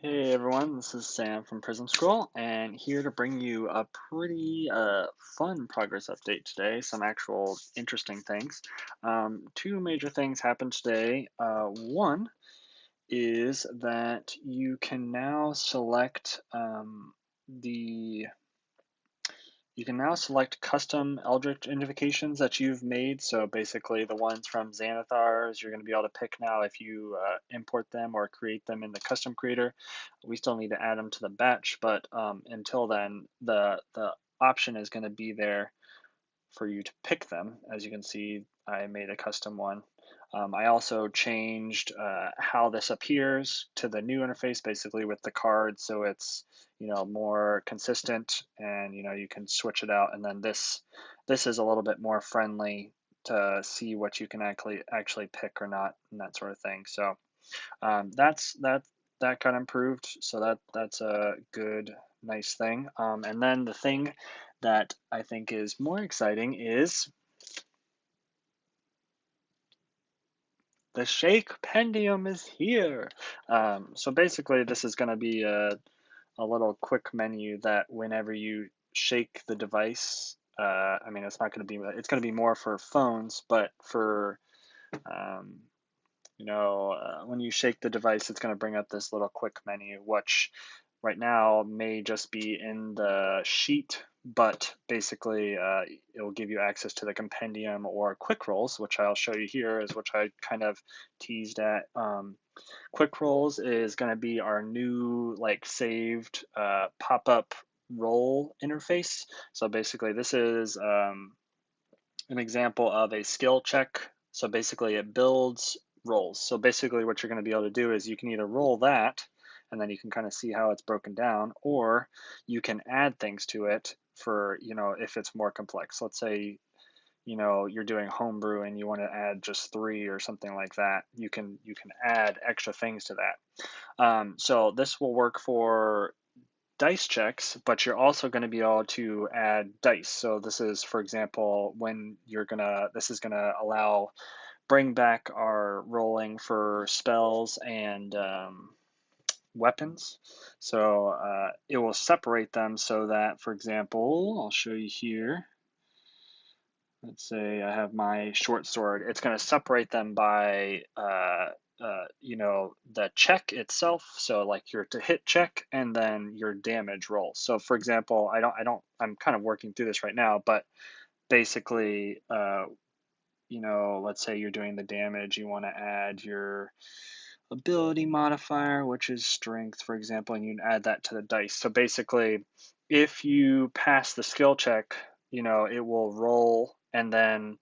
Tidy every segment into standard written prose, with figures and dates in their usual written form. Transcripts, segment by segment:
Hey everyone, this is Sam from PrismScroll, and here to bring you a pretty fun progress update today. Some actual interesting things. Two major things happened today. One is that you can now select the you can now select custom Eldritch invocations that you've made. So basically the ones from Xanathars, you're going to be able to pick now if you import them or create them in the custom creator. We still need to add them to the batch, but until then, the option is going to be there for you to pick them. As you can see, I made a custom one. I also changed how this appears to the new interface, basically with the card, so it's more consistent, and you can switch it out. And then this is a little bit more friendly to see what you can actually pick or not, and that sort of thing. So that got improved. So that's a good, nice thing. And then the thing that I think is more exciting is the Shakependium is here. So basically, this is going to be a little quick menu that whenever you shake the device, I mean, it's not going to be, it's going to be more for phones, but for um, when you shake the device, it's going to bring up this little quick menu, which right now may just be in the sheet, but basically it will give you access to the compendium or quick rolls, which I'll show you here, is which I kind of teased at. Quick rolls is going to be our new like saved pop-up roll interface. So basically this is an example of a skill check. So basically it builds rolls. So basically what you're going to be able to do is you can either roll that, and then you can kind of see how it's broken down, or you can add things to it for, if it's more complex. Let's say, you're doing homebrew and you want to add just 3 or something like that. You can add extra things to that. So this will work for dice checks, but you're also going to be able to add dice. So this is, for example, when this is gonna allow bring back our rolling for spells and weapons. So it will separate them so that, for example, I'll show you here. Let's say I have my short sword. It's going to separate them by, the check itself. So like your to hit check and then your damage roll. So for example, I'm kind of working through this right now, but basically, let's say you're doing the damage, you want to add your ability modifier, which is strength, for example, and you add that to the dice. So basically, if you pass the skill check, it will roll, and then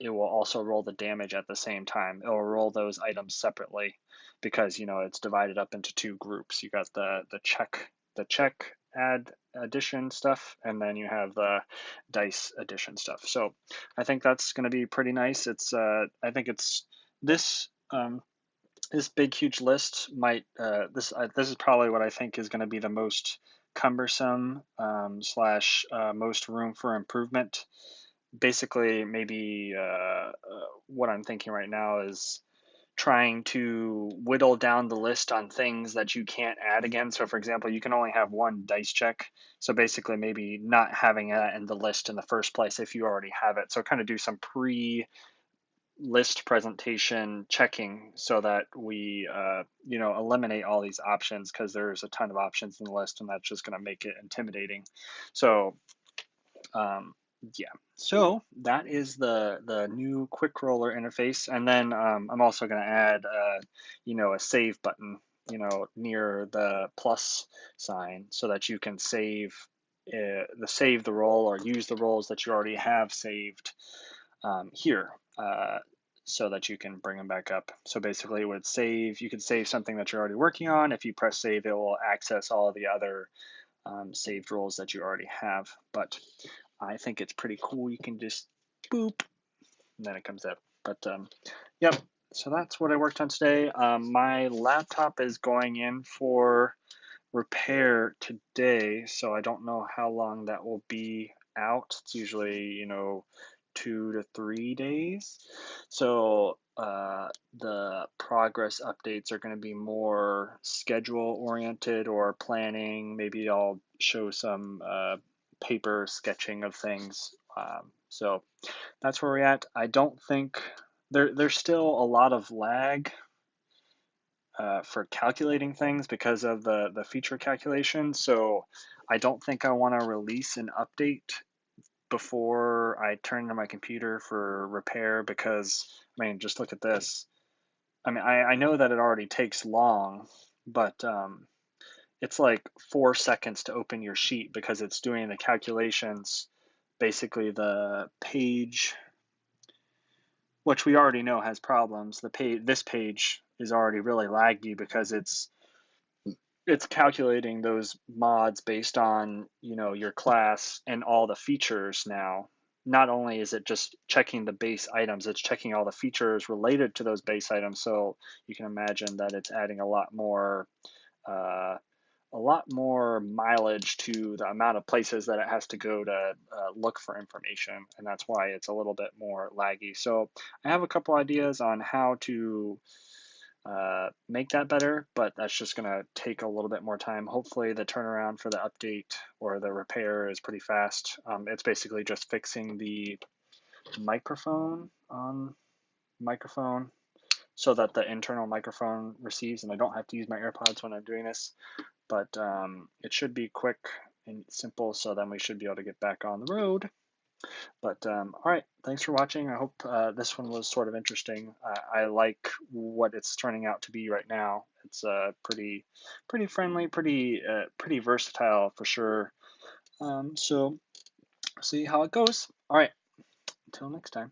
it will also roll the damage at the same time. It will roll those items separately because it's divided up into two groups. You got the check add addition stuff, and then you have the dice addition stuff. So I think that's going to be pretty nice. I think it's this this big huge list might this is probably what I think is going to be the most cumbersome slash most room for improvement. Basically, maybe what I'm thinking right now is trying to whittle down the list on things that you can't add again. So, for example, you can only have one dice check. So, basically, maybe not having that in the list in the first place if you already have it. So, kind of do some pre list presentation checking so that we eliminate all these options, because there's a ton of options in the list and that's just going to make it intimidating. So um, yeah, so that is the new quick roller interface. And then I'm also going to add a save button near the plus sign so that you can save the roll or use the rolls that you already have saved here, so that you can bring them back up. So basically it would save, you could save something that you're already working on. If you press save, it will access all of the other saved roles that you already have. But I think it's pretty cool. You can just boop, and then it comes up. But yep, so that's what I worked on today. My laptop is going in for repair today, so I don't know how long that will be out. It's usually 2 to 3 days. So the progress updates are going to be more schedule oriented or planning. Maybe I'll show some paper sketching of things. So that's where we're at. I don't think there's still a lot of lag for calculating things because of the feature calculation. So I don't think I want to release an update before I turn to my computer for repair because, I mean, just look at this. I mean, I know that it already takes long, but it's like 4 seconds to open your sheet because it's doing the calculations. Basically, the page, which we already know has problems, this page is already really laggy because it's calculating those mods based on, your class and all the features now. Not only is it just checking the base items, it's checking all the features related to those base items. So you can imagine that it's adding uh, a lot more mileage to the amount of places that it has to go to look for information, and that's why it's a little bit more laggy. So I have a couple ideas on how to make that better, but that's just going to take a little bit more time. Hopefully the turnaround for the update or the repair is pretty fast. It's basically just fixing the microphone on microphone so that the internal microphone receives and I don't have to use my AirPods when I'm doing this. But it should be quick and simple, so then we should be able to get back on the road. But all right, thanks for watching. I hope this one was sort of interesting. I like what it's turning out to be right now. It's pretty friendly, pretty versatile for sure. So see how it goes. All right, until next time.